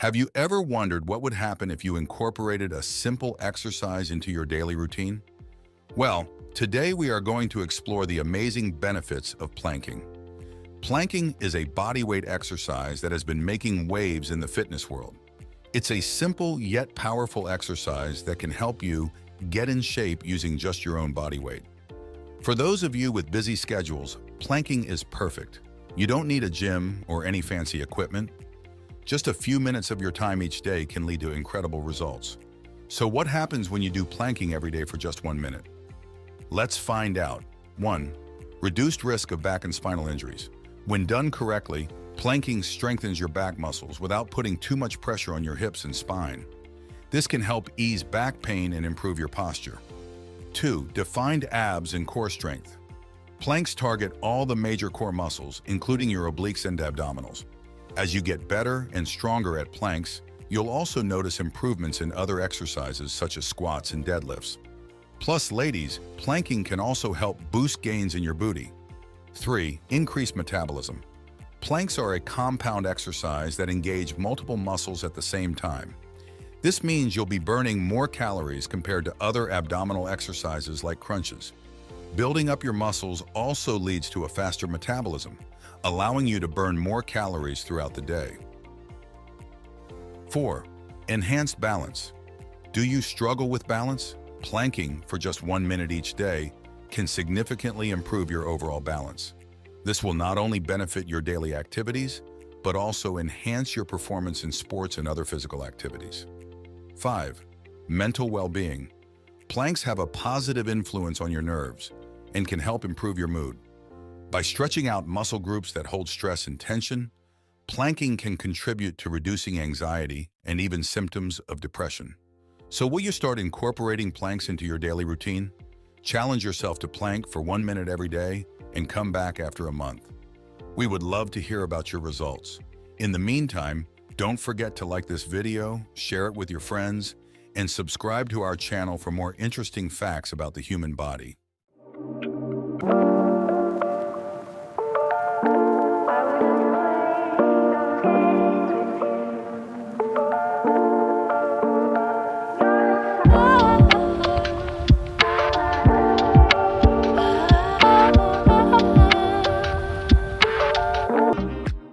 Have you ever wondered what would happen if you incorporated a simple exercise into your daily routine? Well, today we are going to explore the amazing benefits of planking. Planking is a bodyweight exercise that has been making waves in the fitness world. It's a simple yet powerful exercise that can help you get in shape using just your own body weight. For those of you with busy schedules, planking is perfect. You don't need a gym or any fancy equipment. Just a few minutes of your time each day can lead to incredible results. So what happens when you do planking every day for just 1 minute? Let's find out. 1. Reduced risk of back and spinal injuries. When done correctly, planking strengthens your back muscles without putting too much pressure on your hips and spine. This can help ease back pain and improve your posture. 2. Defined abs and core strength. Planks target all the major core muscles, including your obliques and abdominals. As you get better and stronger at planks, you'll also notice improvements in other exercises such as squats and deadlifts. Plus, ladies, planking can also help boost gains in your booty. 3. Increased metabolism. Planks are a compound exercise that engage multiple muscles at the same time. This means you'll be burning more calories compared to other abdominal exercises like crunches. Building up your muscles also leads to a faster metabolism, allowing you to burn more calories throughout the day. 4. Enhanced balance. Do you struggle with balance? Planking for just 1 minute each day can significantly improve your overall balance. This will not only benefit your daily activities, but also enhance your performance in sports and other physical activities. 5. Mental well-being. Planks have a positive influence on your nerves and can help improve your mood. By stretching out muscle groups that hold stress and tension, planking can contribute to reducing anxiety and even symptoms of depression. So will you start incorporating planks into your daily routine? Challenge yourself to plank for 1 minute every day and come back after a month. We would love to hear about your results. In the meantime, don't forget to like this video, share it with your friends, and subscribe to our channel for more interesting facts about the human body.